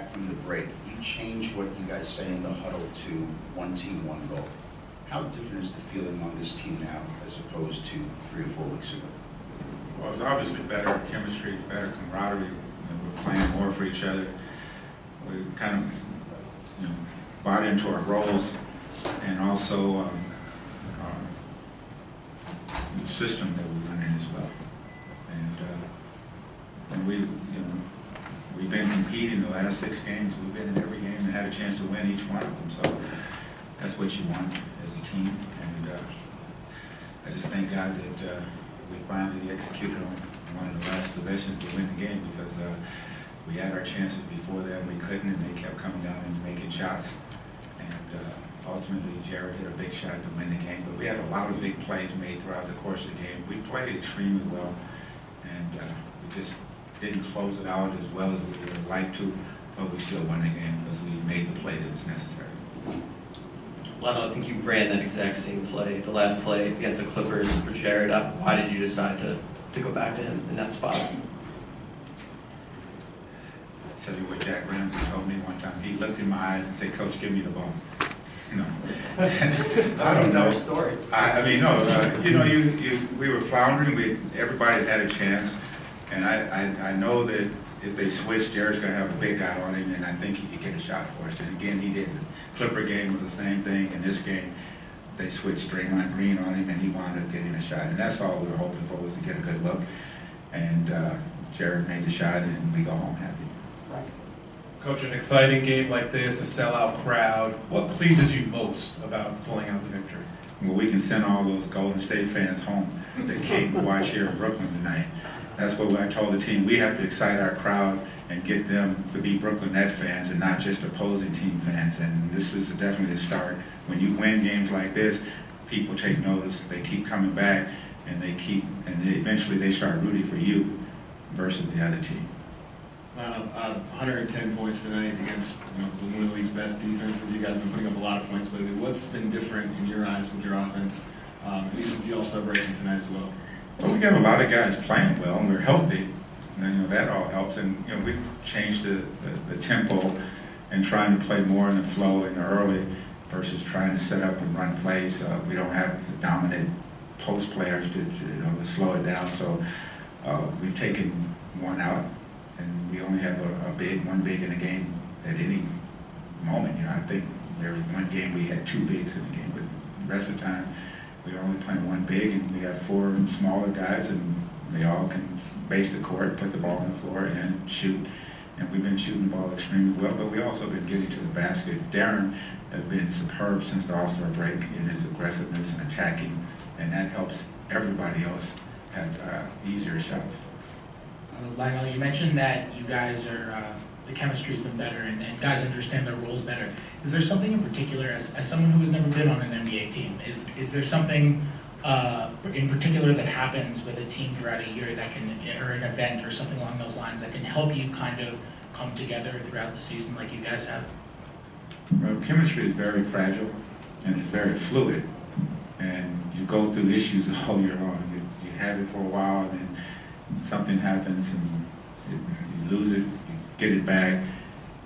back from the break, you changed what you guys say in the huddle to one team, one goal. How different is the feeling on this team now as opposed to 3 or 4 weeks ago? Well, it's obviously better chemistry, better camaraderie. We're playing more for each other. We kind of, bought into our roles, and also the system that we run in as well. And we've been competing the last 6 games. We've been in every game and had a chance to win each one of them. So that's what you want as a team. And I just thank God that we finally executed on one of the last possessions to win the game, because we had our chances before that and we couldn't, and they kept coming down and making shots. And ultimately, Jarrett hit a big shot to win the game. But we had a lot of big plays made throughout the course of the game. We played extremely well, and we just didn't close it out as well as we would have liked to, but we still won the game because we made the play that was necessary. Lionel, I think you ran that exact same play, the last play against the Clippers for Jarrett. Why did you decide to go back to him in that spot? I'll tell you what Jack Ramsey told me one time. He looked in my eyes and said, "Coach, give me the ball." No. I don't know. Story. I mean, no. We were floundering. Everybody had a chance. And I know that if they switch, Jarrett's going to have a big guy on him, and I think he could get a shot for us. And again, he didn't. Clipper game was the same thing. In this game, they switched Draymond Green on him, and he wound up getting a shot. And that's all we were hoping for, was to get a good look. And Jarrett made the shot, and we go home happy. Right. Coach, an exciting game like this, a sellout crowd. What pleases you most about pulling out the victory? Well, we can send all those Golden State fans home that came to watch here in Brooklyn tonight. That's what I told the team. We have to excite our crowd and get them to be Brooklyn Nets fans and not just opposing team fans. And this is definitely a start. When you win games like this, people take notice. They keep coming back, and eventually they start rooting for you versus the other team. 110 points tonight against one of the league's best defenses. You guys have been putting up a lot of points lately. What's been different in your eyes with your offense, at least since the All-Star break and tonight as well? Well, we got a lot of guys playing well, and we're healthy, and that all helps. And we've changed the tempo and trying to play more in the flow in the early versus trying to set up and run plays. We don't have the dominant post players to slow it down. So we've taken one out, and we only have one big in a game at any moment. I think there was one game we had 2 bigs in the game, but the rest of the time, we are only playing one big, and we have 4 smaller guys, and they all can base the court, put the ball on the floor, and shoot. And we've been shooting the ball extremely well, but we also been getting to the basket. Deron has been superb since the All-Star break in his aggressiveness and attacking, and that helps everybody else have easier shots. Lionel, you mentioned that you guys are, the chemistry's been better, and guys understand their roles better. Is there something in particular, as someone who has never been on an NBA team, is there something in particular that happens with a team throughout a year that can, or an event or something along those lines, that can help you kind of come together throughout the season like you guys have? Well, chemistry is very fragile, and it's very fluid, and you go through issues all year long. You have it for a while, and then something happens, and you lose it, you get it back,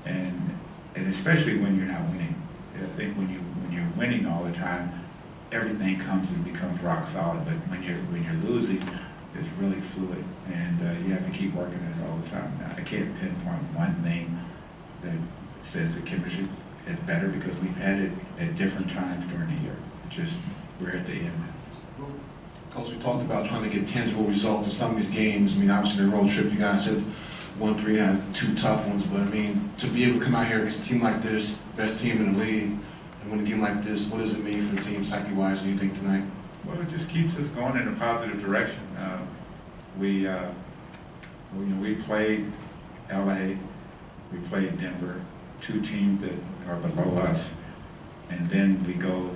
and especially when you're not winning. I think when you're winning all the time, everything comes and becomes rock solid. But when you're losing, it's really fluid, and you have to keep working at it all the time. Now, I can't pinpoint one thing that says the chemistry is better, because we've had it at different times during the year. We're at the end now. Coach, we talked about trying to get tangible results in some of these games. I mean, obviously the road trip, you guys had 1-3, had 2 tough ones, but I mean, to be able to come out here against a team like this, best team in the league, and win a game like this, what does it mean for the team psyche-wise, do you think, tonight? Well, it just keeps us going in a positive direction. We played LA, we played Denver, 2 teams that are below us, and then we go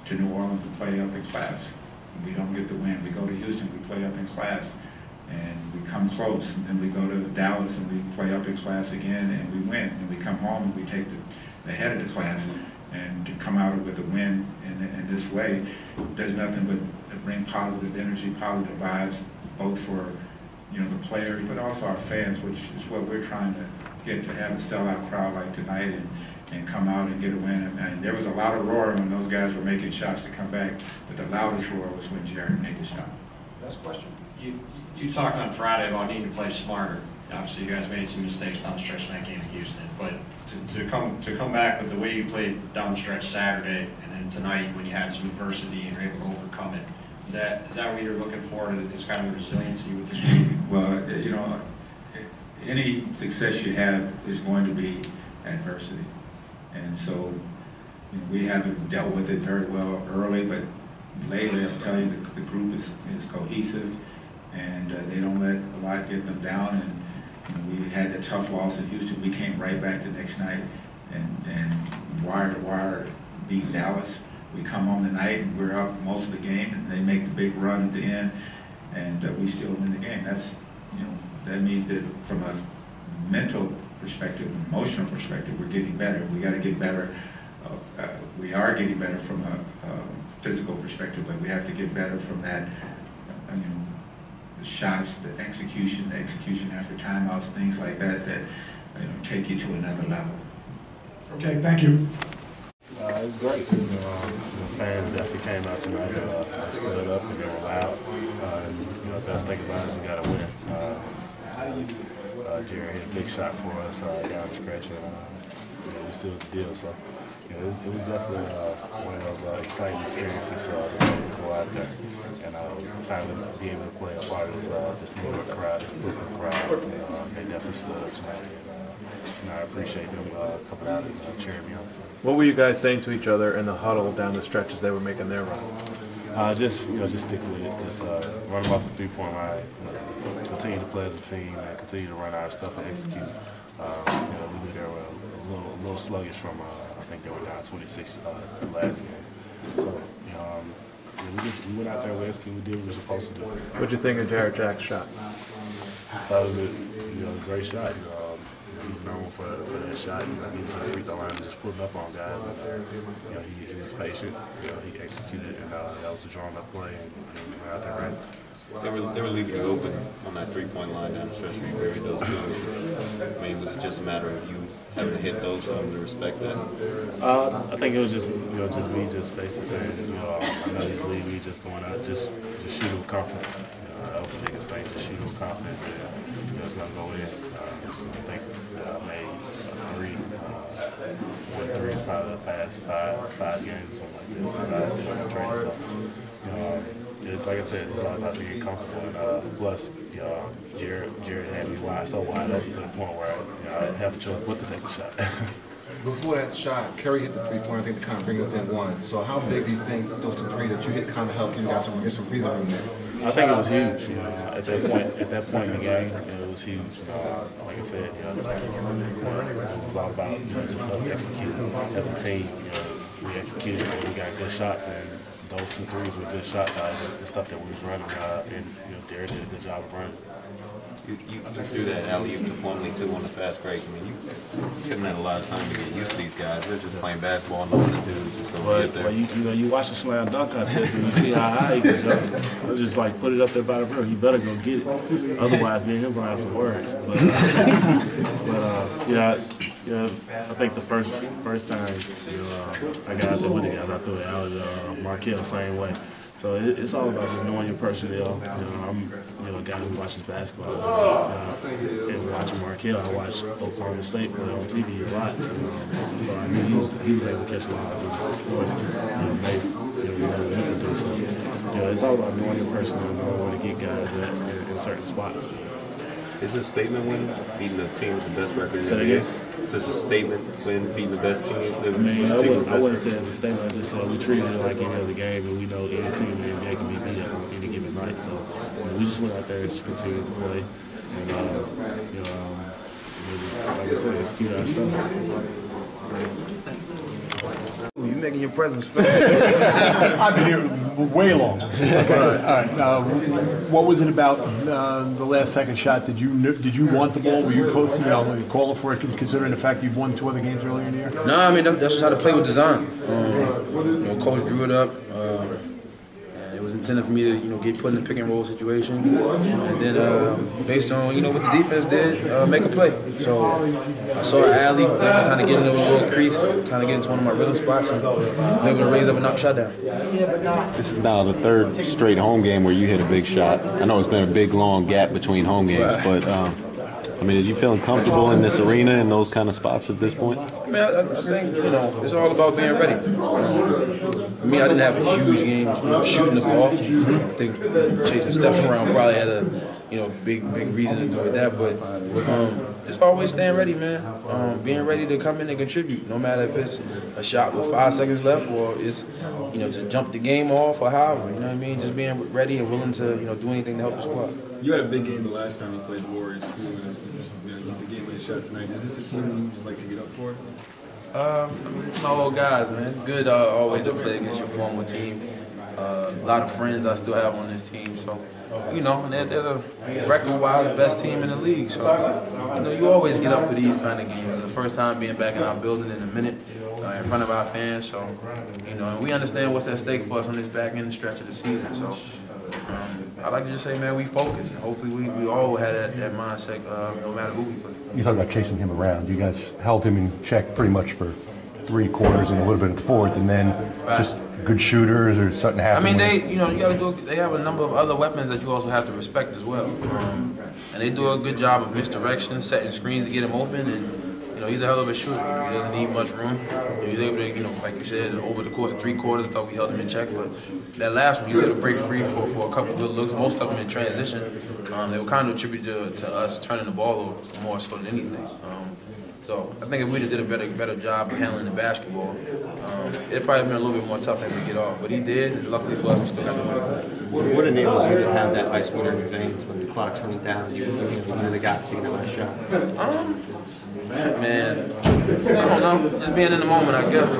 to New Orleans and play up in class. We don't get the win. We go to Houston, we play up in class, and we come close. And then we go to Dallas and we play up in class again, and we win. And we come home and we take the head of the class, and to come out with a win in this way does nothing but bring positive energy, positive vibes, both for the players, but also our fans, which is what we're trying to get to have a sellout crowd like tonight and come out and get a win. And there was a lot of roaring when those guys were making shots to come back, but the loudest roar was when Jarrett made the shot. Last question. You talked on Friday about needing to play smarter. Obviously, you guys made some mistakes down the stretch in that game in Houston, but to come back with the way you played down the stretch Saturday and then tonight when you had some adversity and were able to overcome it, is that what you're looking for? Is kind of the resiliency with this group? Well, you know, any success you have is going to be adversity, and so you know, we haven't dealt with it very well early, but lately, I'll tell you, the group is cohesive, and they don't let a lot get them down. And you know, we had the tough loss in Houston. We came right back the next night and wire to wire beat Dallas. We come home tonight and we're up most of the game, and they make the big run at the end, and we still win the game. That's, you know, that means that from a mental perspective, emotional perspective, we're getting better. We got to get better. We are getting better from a physical perspective, but we have to get better from that. You know, the shots, the execution after timeouts, things like that you know, take you to another level. Okay, thank you. It was great. You know, the fans definitely came out tonight. They stood up and they were loud. And you know, the best thing about it is we got to win. Jarrett hit a big shot for us down the stretch, and you know, we sealed the deal. So you know, it was definitely one of those exciting experiences to be able to go out there and finally be able to play a part of this New York crowd, this Brooklyn crowd. They definitely stood up tonight, and I appreciate them coming out and cheering me on. What were you guys saying to each other in the huddle down the stretch as they were making their run? Just stick with it. Just run them off the 3-point line. Continue to play as a team and continue to run our stuff and execute. You know, we were there a little sluggish from. I think they were down 26 the last game. So you know, we went out there, we executed, we did what we were supposed to do. What'd you think of Jarrett Jack's shot? That was a great shot. He's known for that shot. Getting to the free throw line and just putting up on guys. And, you know, he was patient. You know, he executed, and that was a drawn up play, and he went out there right. They were leaving you open on that 3-point line down the stretch where you buried those twos. I mean, was it just a matter of you having to hit those for them to respect that? I think it was just just me basically saying, I know he's leaving, he's just going out, just shoot with confidence. That was the biggest thing, just shoot with confidence, and it's gonna go in. I think I made one three probably the past five games or something like this since I've been on the training. So, like I said, it's all about being comfortable. And plus, Jarrett had me so wide open to the point where I didn't have a choice but to take a shot. Before that shot, Kerry hit the 3-point, I think, to kind of bring it within one. So how big do you think those 2 threes that you hit kind of helped you guys get some breathing room there? I think it was huge. At that point in the game, it was huge. Like I said, it was all about just us executing as a team. We executed and we got good shots, and those 2 threes were good shots out of the stuff that we was running. And Jarrett did a good job of running. You threw that alley-oop to Plumlee too on the fast break. I mean, you haven't had a lot of time to get used to these guys. They're just playing basketball, knowing the dudes just don't get there. Well, you watch the slam dunk contest and you see how high he can jump. I was just like, put it up there by the rim. You better go get it. Otherwise, me and him gonna have some words. But I think the first time I got out there with the guys, I threw it out at Markel same way. So it's all about just knowing your personnel. I'm a guy who watches basketball. And watching Markel, I watch Oklahoma State play on TV a lot. So I knew he was able to catch a lot of it. Of course, Mace, we know what he can do. So it's all about knowing your personnel, knowing where to get guys in certain spots. Is it a statement win beating the team with the best record in the Say NBA? again? Is this a statement win beating the best team? I wouldn't say it's a statement. I just said we treated it like any other game, and we know any team in the NBA can be beat on any given night. So we just went out there and just continued to play, and just, like I said, execute our stuff. You're making your presence felt. I've been here way long. Okay. All right. What was it about the last second shot? Did you want the ball? Were you calling for it, considering the fact you've won 2 other games earlier in the year? No, I mean that's just how to play with design. Coach drew it up. It was intended for me to, get put in a pick and roll situation, and then based on, what the defense did, make a play. So I saw an alley, kind of get into a little crease, kind of get into one of my rhythm spots, and was able to raise up and knock a shot down. This is now the third straight home game where you hit a big shot. I know it's been a big, long gap between home games, but are you feeling comfortable in this arena in those kind of spots at this point? I think, it's all about being ready. For me, I didn't have a huge game, shooting the ball. I think chasing Steph around probably had a, big reason to do with that. But it's always staying ready, man. Being ready to come in and contribute, no matter if it's a shot with 5 seconds left or it's, to jump the game off or however. You know what I mean? Just being ready and willing to, do anything to help the squad. You had a big game the last time you played the Warriors too, and just a game-winning shot tonight. Is this a team that you just like to get up for? It's my old guys, man. It's good always to play against your former team. A lot of friends I still have on this team, so and they're the record-wise best team in the league. So you always get up for these kind of games. It's the first time being back in our building in a minute, in front of our fans. So and we understand what's at stake for us on this back end stretch of the season. So. I like to just say, man, we focus. And hopefully we all had that mindset no matter who we play. You talk about chasing him around. You guys held him in check pretty much for 3 quarters and a little bit in the fourth, and then just good shooters or something happened. You got to do. They have a number of other weapons that you also have to respect as well, and they do a good job of misdirection, setting screens to get him open, and he's a hell of a shooter. He doesn't need much room. He's able to, like you said, over the course of 3 quarters, I thought we held him in check. But that last one, he was able to break free for a couple good looks. Most of them in transition. They were kind of attributed to us turning the ball over more so than anything. So I think if we'd have did a better job of handling the basketball, it'd probably been a little bit more tough than we get off. But he did, and luckily for us, we still got the win. What enables you to have that ice water in your veins when the clock's running down? You the guys taking that last shot. Man, I don't know. Just being in the moment, I guess. I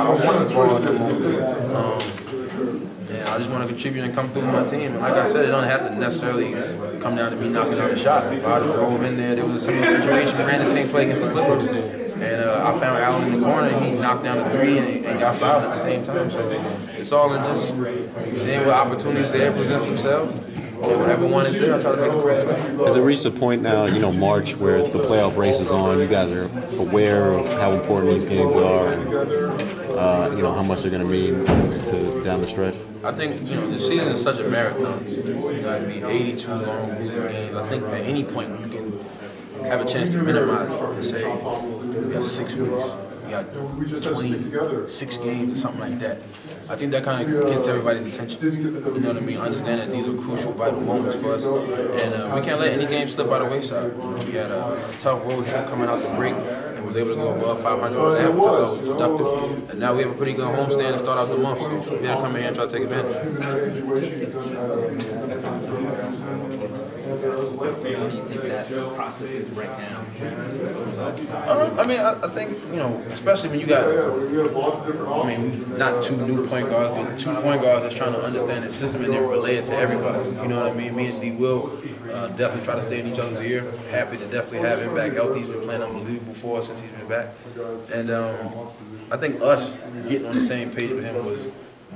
want the ball in the moment. And I just want to contribute and come through with my team. And like I said, it don't have to necessarily come down to me knocking out a shot. If I would have drove in there was a similar situation, ran the same play against the Clippers. And I found Allen in the corner, and he knocked down a 3 and got fouled at the same time. So it's all in just seeing what opportunities there present themselves. And whatever one is there, I try to make a correct play. Has it reached a point now, March, where the playoff race is on, you guys are aware of how important these games are and, how much they're going to mean to down the stretch? I think, the season is such a marathon. 82 long, grueling games. I think at any point you can have a chance to minimize it and say, we got 6 weeks, we got 26 games or something like that. I think that kind of gets everybody's attention. You know what I mean? I understand that these are crucial, vital moments for us, and we can't let any game slip by the wayside. We had a tough road trip coming out the break, and was able to go above 500 on that, which I thought was productive. And now we have a pretty good homestand to start out the month, so we got to come in here and try to take advantage. What do you think that process is right now? I think, especially when you got, not 2 new point guards, but 2 point guards that's trying to understand the system and then relay it to everybody. You know what I mean? Me and D will definitely try to stay in each other's ear. Happy to definitely have him back healthy. He's been playing unbelievable for us since he's been back. And I think us getting on the same page with him was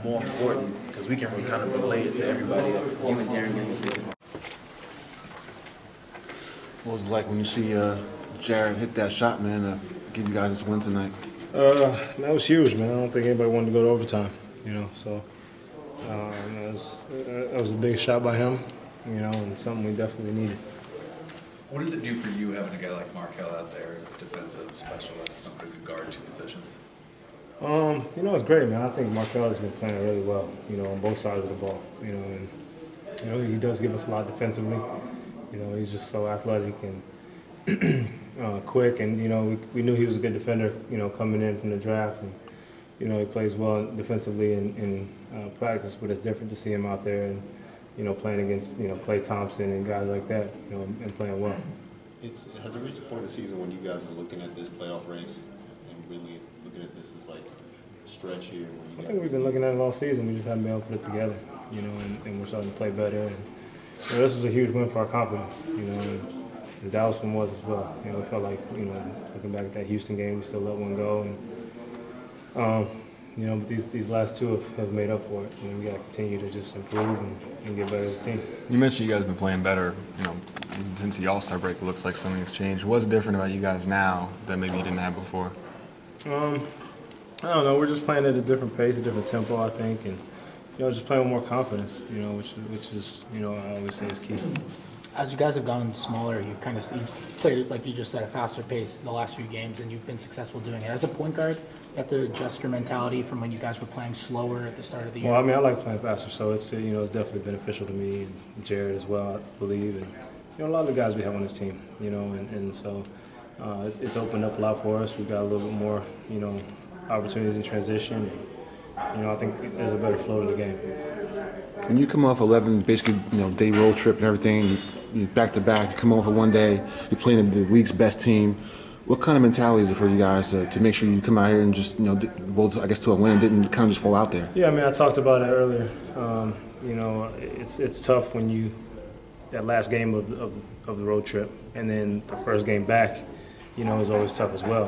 more important because we can kind of relay it to everybody. You and Deron Williams. What was it like when you see Jarrett hit that shot, man, to give you guys this win tonight? That was huge, man. I don't think anybody wanted to go to overtime, so that was a big shot by him, and something we definitely needed. What does it do for you having a guy like Markel out there, defensive specialist, somebody who can guard 2 positions? It's great, man. I think Markel has been playing really well, on both sides of the ball, and he does give us a lot defensively. He's just so athletic and quick, and we knew he was a good defender, coming in from the draft, and he plays well defensively in practice. But it's different to see him out there and playing against Klay Thompson and guys like that, and playing well. Has it reached a point in the season when you guys are looking at this playoff race and really looking at this as like a stretch here? I think we've been looking at it all season. We just haven't been able to put it together, and we're starting to play better. And, this was a huge win for our confidence, and Dallas one was as well. We felt like, looking back at that Houston game, we still let one go, and You know, but these last two have made up for it. You know, we got to continue to just improve and get better as a team. You mentioned you guys have been playing better, you know, since the All-Star break. It looks like something has changed. What's different about you guys now that maybe you didn't have before? I don't know. We're just playing at a different pace, a different tempo, I think, and you know, just playing with more confidence. You know, which is, you know, I always say is key. As you guys have gone smaller, you've played, like you just said, a faster pace the last few games, and you've been successful doing it. As a point guard, you have to adjust your mentality from when you guys were playing slower at the start of the year. Well, I mean, I like playing faster, so it's, you know, it's definitely beneficial to me and Jarrett as well, I believe, and you know, a lot of the guys we have on this team, you know, and so it's opened up a lot for us. We've got a little bit more, you know, opportunities in transition. And, you know, I think there's a better flow to the game. When you come off 11, basically, you know, day road trip and everything, you back to back, you come off for one day, you're playing the league's best team. What kind of mentality is it for you guys to make sure you come out here and just, you know, both, I guess, to a win and didn't kind of just fall out there? Yeah, I mean, I talked about it earlier. You know, it's tough when you, that last game of the road trip, and then the first game back, you know, is always tough as well.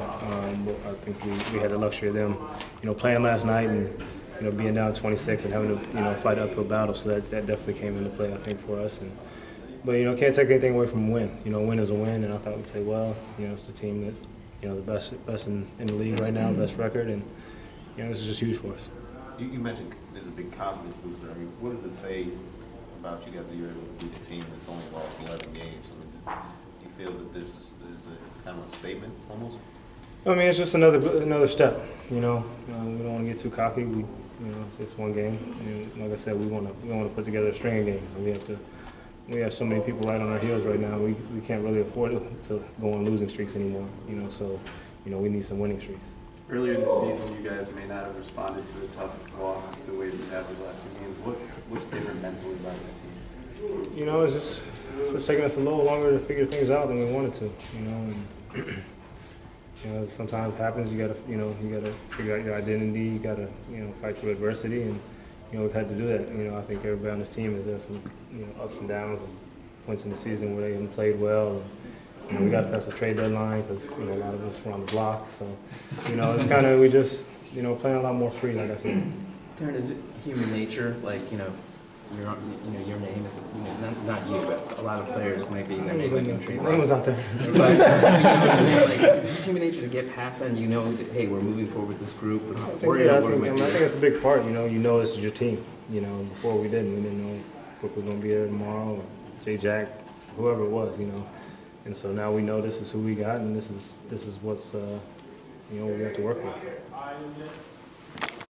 But I think we had the luxury of them, you know, playing last night and, you know, being down 26 and having to, you know, fight an uphill battle. So that definitely came into play, I think, for us. But, you know, can't take anything away from a win. You know, a win is a win, and I thought we played well. You know, it's the team that's, you know, the best in the league right now, best record, and, you know, this is just huge for us. You mentioned there's a big confidence booster. I mean, what does it say about you guys that you're able to beat a team that's only lost 11 games? I mean, do you feel that this is a kind of a statement almost? I mean, it's just another step. You know, we don't want to get too cocky. You know, it's one game, and like I said, we want to put together a string of games. We have so many people right on our heels right now. We can't really afford to go on losing streaks anymore. You know, so you know, we need some winning streaks. Earlier in the season, you guys may not have responded to a tough loss the way that you have the last two games. What's different mentally about this team? You know, it's just taking us a little longer to figure things out than we wanted to. You know, and you know, sometimes it happens. You gotta figure out your identity. You gotta, you know, fight through adversity, and you know, we've had to do that. You know, I think everybody on this team has had some, you know, ups and downs and points in the season where they haven't played well. And, you know, we got past the trade deadline because, you know, a lot of us were on the block. So, you know, it's kind of, we just, you know, playing a lot more free, like I said. Darren, is it human nature, like, you know, your name is, you know, not you, but a lot of players might be in their name like in trade. Name was out there. But, like, is it human nature to get past that and you know that, hey, we're moving forward with this group, we're not worried about what we might do? I think it's a big part, you know this is your team. You know, before we didn't know Brooke was going to be there tomorrow, or Jarrett Jack, whoever it was, you know. And so now we know this is who we got, and this is what's, you know, we have to work with.